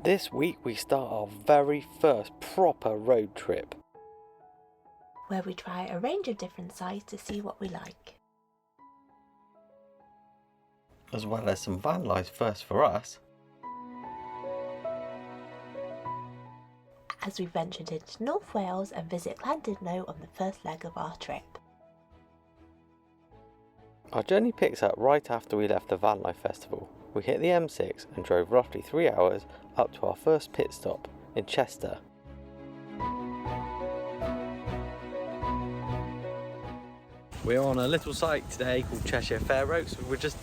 This week we start our very first proper road trip, where we try a range of different sites to see what we like. as well as some van life first for us. As we ventured into North Wales and visit Llandudno on the first leg of our trip. Our journey picks up right after we left the Van Life Festival. We hit the M6 and drove roughly 3 hours up to our first pit stop in Chester. We're on a little site today called Cheshire Fair Oaks. We're just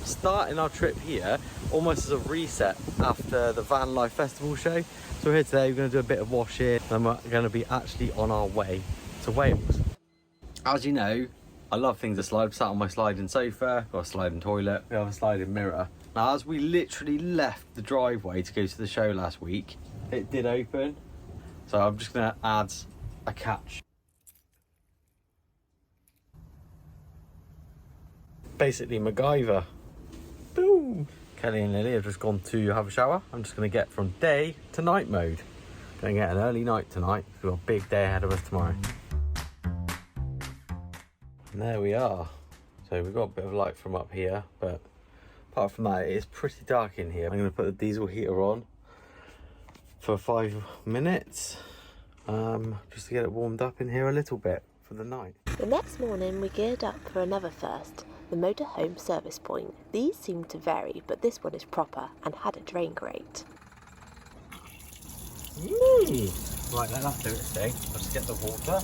starting our trip here almost as a reset after the Van Life Festival show. So we're here today, we're going to do a bit of washing and we're going to be actually on our way to Wales. As you know, I love things that slide. I'm sat on my sliding sofa, got a sliding toilet, we have a sliding mirror. Now as we literally left the driveway to go to the show last week, it did open. So I'm just going to add a catch. Basically MacGyver. Boom! Kelly and Lily have just gone to have a shower. I'm just going to get from day to night mode. Going to get an early night tonight. We've got a big day ahead of us tomorrow. And there we are. So we've got a bit of light from up here, but apart from that, it is pretty dark in here. I'm going to put the diesel heater on for 5 minutes, just to get it warmed up in here a little bit for the night. The next morning we geared up for another first, the motorhome service point. These seem to vary, but this one is proper and had a drain grate. Right, let that do its thing. I'll just get the water.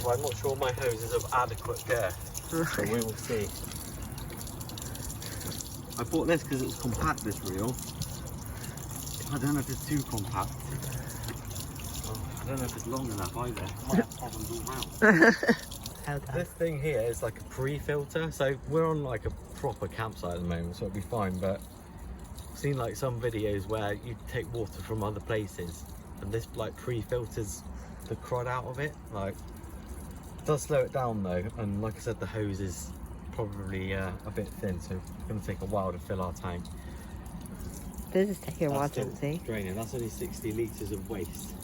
Well, I'm not sure my hose is of adequate care, so we will see. I bought this because it's compact, this reel. I don't know if it's too compact. I don't know if it's long enough either. I might have problems all round. This thing here is like a pre-filter, so we're on like a proper campsite at the moment, so it'll be fine, but I've seen like some videos where you take water from other places and this like pre-filters the crud out of it. Like, it does slow it down though, and like I said, the hose is probably a bit thin, so it's going to take a while to fill our tank. This is taking a while to empty. Draining, that's only 60 litres of waste.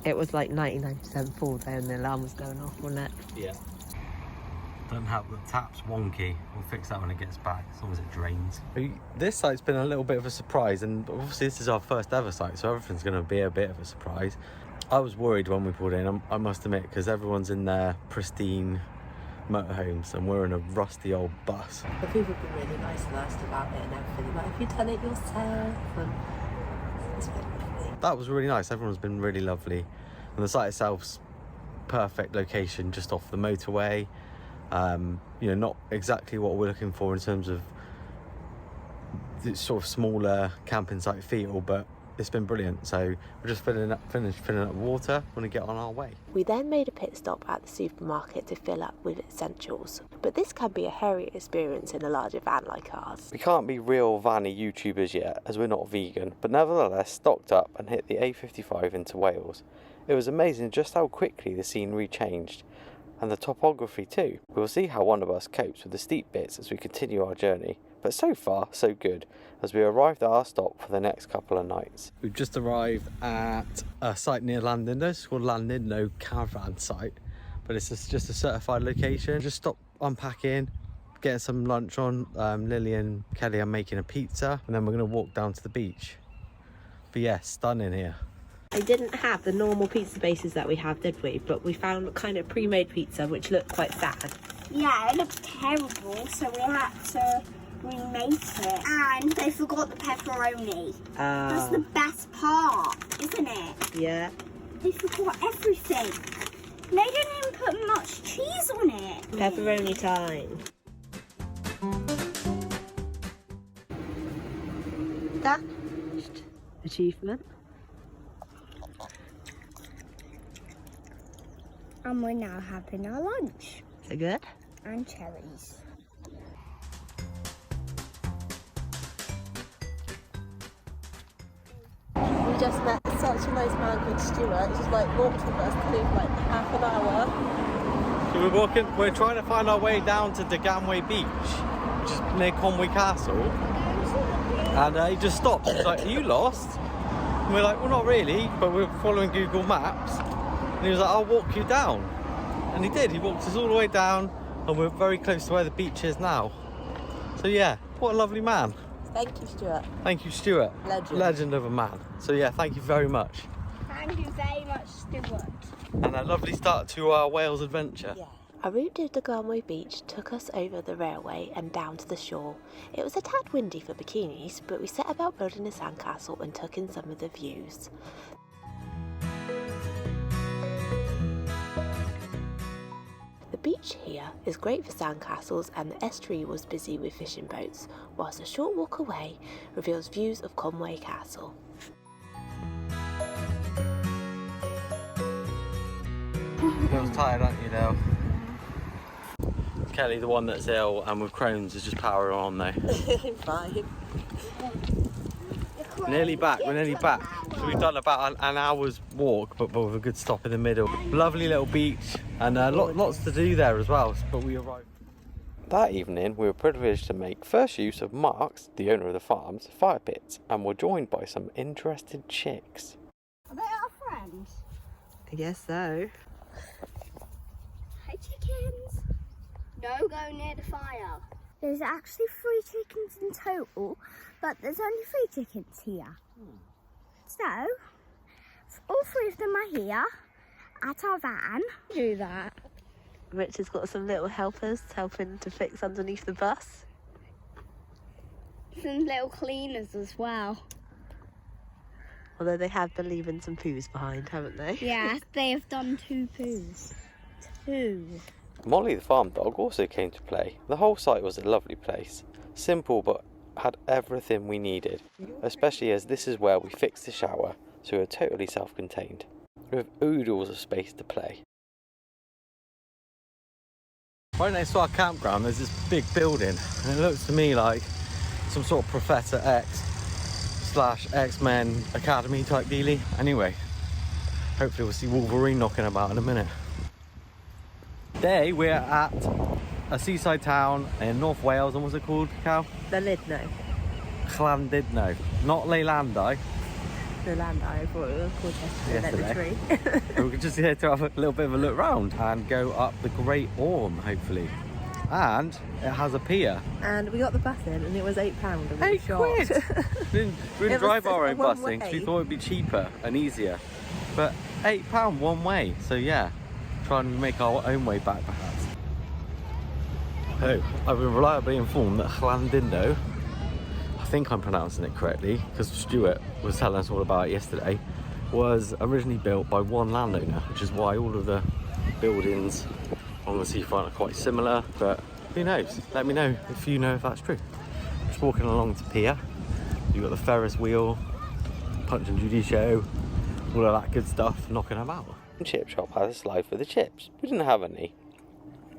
It was like 99% full though, and the alarm was going off, wasn't it? Yeah. Don't help that the tap's wonky. We'll fix that when it gets back, as long as it drains. This site's been a little bit of a surprise, and obviously this is our first ever site, so everything's going to be a bit of a surprise. I was worried when we pulled in, I must admit, because everyone's in their pristine motorhomes and we're in a rusty old bus. The people have been really nice and asked about it and everything. Like, have you done it yourself? And it's been lovely. That was really nice. Everyone's been really lovely, and the site itself's perfect location, just off the motorway. You know, not exactly what we're looking for in terms of the sort of smaller camping site feel, but it's been brilliant. So we're just finished filling up water. We're going to get on our way. We then made a pit stop at the supermarket to fill up with essentials, but this can be a hairy experience in a larger van like ours. We can't be real vanny YouTubers yet, as we're not vegan, but nevertheless stocked up and hit the A55 into Wales. It was amazing just how quickly the scenery changed, and the topography too. We'll see how Wanderbus copes with the steep bits as we continue our journey, but so far so good, as we arrived at our stop for the next couple of nights. We've just arrived at a site near Llandudno. It's called Llandudno Caravan Site, but it's just a certified location. Just stopped unpacking, getting some lunch on. Lily and Kelly are making a pizza, and then we're going to walk down to the beach. But yeah, stunning here. They didn't have the normal pizza bases that we have, did we? But we found kind of pre-made pizza, which looked quite sad. Yeah, it looked terrible, so we had to remake it. And they forgot the pepperoni. That's the best part, isn't it? Yeah. They forgot everything. They didn't even put much cheese on it. Pepperoni time. That achievement. And we're now having our lunch. Is it good? And cherries. We just met such a nice man called Stuart. He just like walked with us to leave like half an hour. So we're trying to find our way down to Deganwy Beach, which is near Conwy Castle. And he just stopped. He was like, "Are you lost?" And we're like, "Well, not really, but we're following Google Maps." And he was like, "I'll walk you down." And he did. He walked us all the way down, and we're very close to where the beach is now. So yeah, what a lovely man. Thank you, Stuart. Thank you, Stuart. Legend of a man. So yeah, thank you very much. Thank you very much, Stuart. And a lovely start to our Wales adventure. Yeah. Our route to Deganwy beach took us over the railway and down to the shore. It was a tad windy for bikinis, but we set about building a sandcastle and took in some of the views. The beach here is great for sandcastles, and the estuary was busy with fishing boats, whilst a short walk away reveals views of Conway Castle. Feels tired, aren't you, Dale? Kelly, the one that's ill and with Crohn's, is just powering on though. Fine. Nearly back, we're nearly back. So we've done about an hour's walk, but with a good stop in the middle. Lovely little beach, and lots to do there as well, but we arrived. That evening, we were privileged to make first use of Mark's, the owner of the farm's, fire pits, and were joined by some interested chicks. Are they our friends? I guess so. Hi, chickens. No go near the fire. There's actually 3 chickens in total, but there's only 3 chickens here. So, all 3 of them are here at our van. Do that. Rich has got some little helpers helping to fix underneath the bus. Some little cleaners as well. Although they have been leaving some poos behind, haven't they? Yeah, they have done 2 poos. 2. Molly the farm dog also came to play. The whole site was a lovely place. Simple, but had everything we needed. Especially as this is where we fixed the shower, so we were totally self-contained, with oodles of space to play. Right next to our campground there's this big building, and it looks to me like some sort of Professor X/X-Men Academy type dealie. Anyway, hopefully we'll see Wolverine knocking about in a minute. Today we're at a seaside town in North Wales, and what's it called, Cal? Llandudno. Llandudno, not Leylandai. The land I thought it was called yesterday. We're just here to have a little bit of a look round and go up the Great Orme, hopefully. And it has a pier. And we got the bus in, and it was £8. And we were £8! shocked. We didn't drive our own one busing because we way. thought it'd be cheaper and easier. But £8 one way, so yeah, try and make our own way back perhaps. So, I've been reliably informed that Llandudno, I think I'm pronouncing it correctly because Stuart was telling us all about it yesterday, was originally built by one landowner, which is why all of the buildings on the seafront are quite similar, but who knows? Let me know if you know if that's true. Just walking along to pier, you've got the Ferris wheel, Punch and Judy show, all of that good stuff knocking about. The chip shop had a slide for the chips. We didn't have any.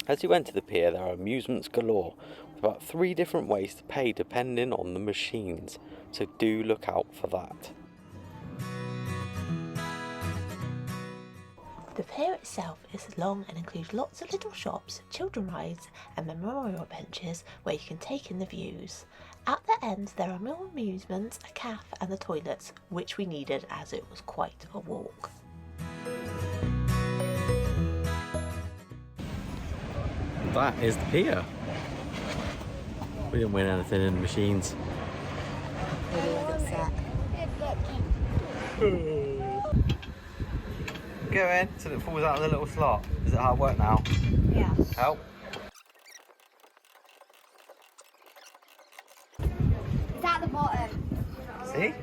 As you enter the pier, there are amusements galore, with about 3 different ways to pay depending on the machines, so do look out for that. The pier itself is long and includes lots of little shops, children rides and memorial benches where you can take in the views. At the end there are more amusements, a cafe and the toilets, which we needed as it was quite a walk. That is the pier. We didn't win anything in the machines. Go in till it falls out of the little slot. Is it hard work now? Yeah. Help. It's at the bottom. See?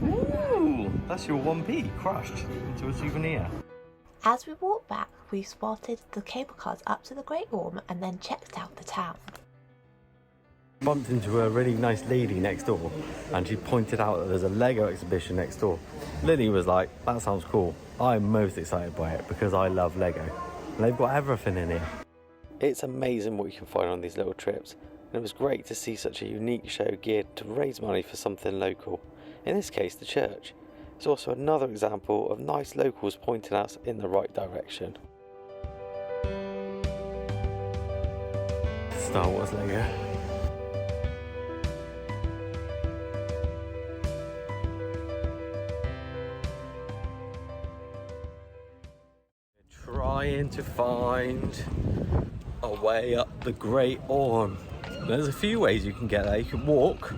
Ooh, that's your 1p crushed into a souvenir. As we walked back, we spotted the cable cars up to the Great Orme and then checked out the town. Bumped into a really nice lady next door, and she pointed out that there's a Lego exhibition next door. Lily was like, that sounds cool. I'm most excited by it because I love Lego. And they've got everything in here. It's amazing what you can find on these little trips, and it was great to see such a unique show geared to raise money for something local. In this case, the church. It's also another example of nice locals pointing us in the right direction. Star Wars Lego. trying to find a way up the Great Orme. There's a few ways you can get there. You can walk,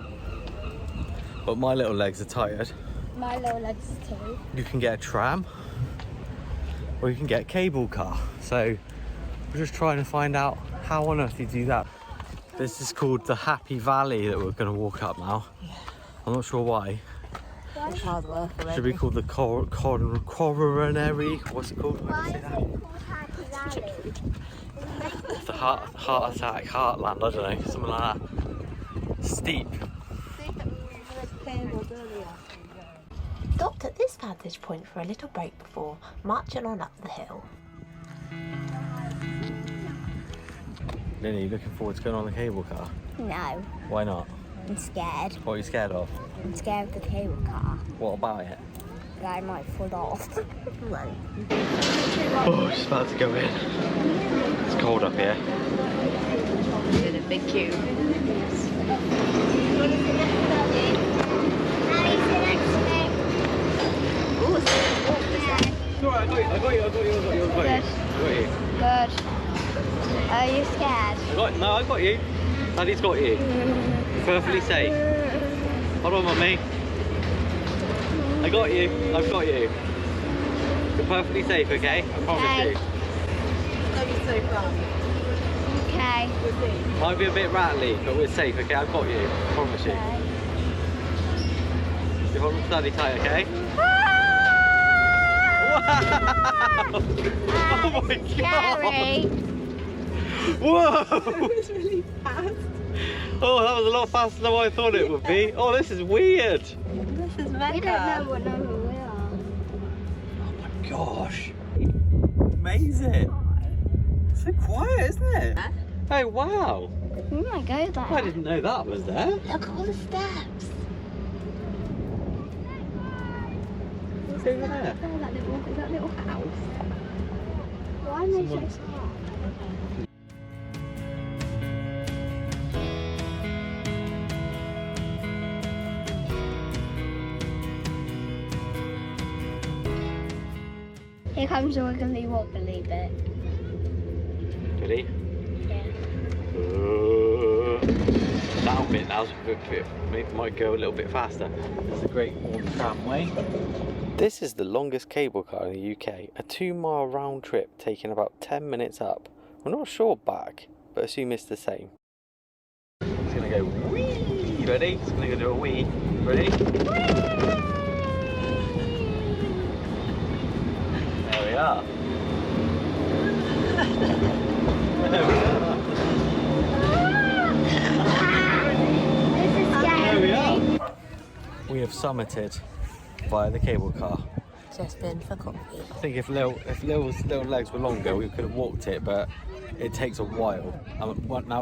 but my little legs are tired. My little legs too. You can get a tram, or you can get a cable car. So we're just trying to find out how on earth you do that. This is called the Happy Valley that we're going to walk up now. Yeah. I'm not sure why. It's hard work already. Should be called the coronary. What's it called? Why is it called Happy Valley? The heart attack, heartland. I don't know, something like that. Steep. Stopped at this vantage point for a little break before marching on up the hill. Lily, you looking forward to going on the cable car? No, Why not? I'm scared. What are you scared of? I'm scared of the cable car. What about it? That I might fall off. Oh, she's about to go in. It's cold up here. In a big queue. Alright, I got you. Good. Are you scared? No, I got you. Daddy's got you. Perfectly safe. Hold on, mummy. I got you. I've got you. You're perfectly safe, okay? I promise you. That was so fun. Okay. Might be a bit rattly, but we're safe, okay? I've got you. I promise you. You hold on to Daddy tight, okay? Wow! Oh my god! Scary. Whoa! That was really fast. Oh, that was a lot faster than I thought it would be. Oh, this is weird. This is mega. We don't know what number we are. Oh my gosh. Amazing. So quiet, isn't it? Huh? Oh, wow. We might go there. I didn't know that was there. Look at all the steps. What's over there? Oh, that little house. Why am I so Someone's- scared? Here comes the wiggly wobbly bit. Ready? Yeah. That bit now's a bit, might go a little bit faster. There's the Great Orme tramway. This is the longest cable car in the UK. A 2-mile round trip taking about 10 minutes up. I'm not sure back, but assume it's the same. It's gonna go wee. Ready? It's gonna go do a wee. Ready? There we are. There we are. This is scary. There we are. We have summited via the cable car. Just been for coffee. I think if Lil's little legs were longer, we could have walked it, but it takes a while. Now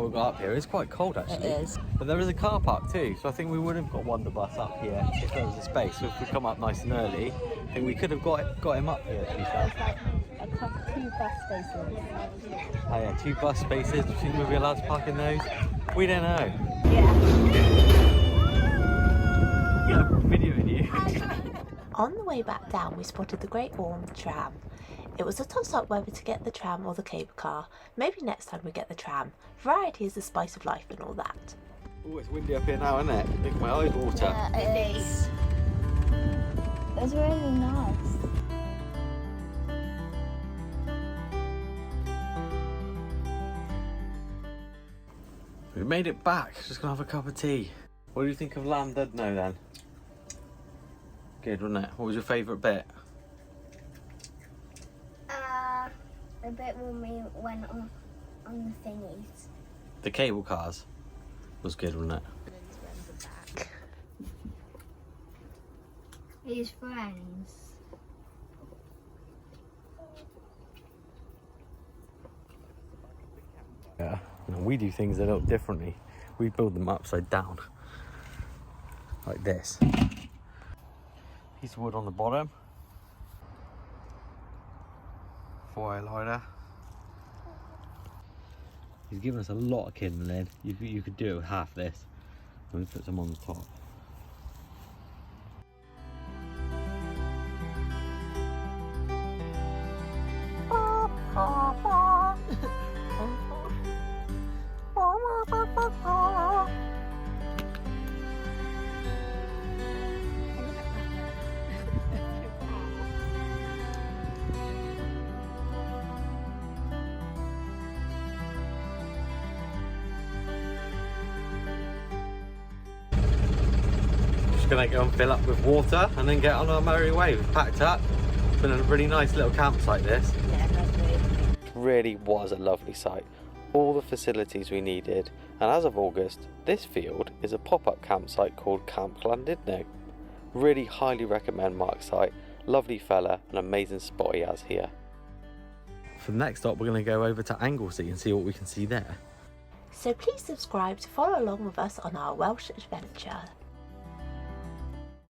we've got up here, it's quite cold actually. It is. But there is a car park too, so I think we would have got Wanderbus up here if there was a space. So if we come up nice and early, I think we could have got him up here, to be fair. A couple 2 bus spaces. Oh yeah, 2 bus spaces. Do you think we'll be allowed to park in those? We don't know. Yeah. Yeah, I'm videoing you. On the way back down, we spotted the Great Orme tram. It was a toss-up whether to get the tram or the cable car. Maybe next time we get the tram. Variety is the spice of life and all that. Oh, it's windy up here now, isn't it? Look at my eyes water. It is. It's really nice. We made it back. Just gonna have a cup of tea. What do you think of Llandudno then? Good, wasn't it? What was your favourite bit? The bit when we went on the thingies. The cable cars was good, wasn't it? His friends. Yeah. And we do things a little differently. We build them upside down. Like this. Piece of wood on the bottom. Foil lighter. He's given us a lot of kindling in. You could do it with half this. I'm going to put some on the top. just gonna go and fill up with water and then get on our merry way. We've packed up. It's been a really nice little campsite this. Yeah, lovely. Really was a lovely site. All the facilities we needed, and as of August, this field is a pop-up campsite called Camp Llandudno. Really highly recommend Mark's site. Lovely fella, an amazing spot he has here. For the next stop, we're going to go over to Anglesey and see what we can see there. So please subscribe to follow along with us on our Welsh adventure.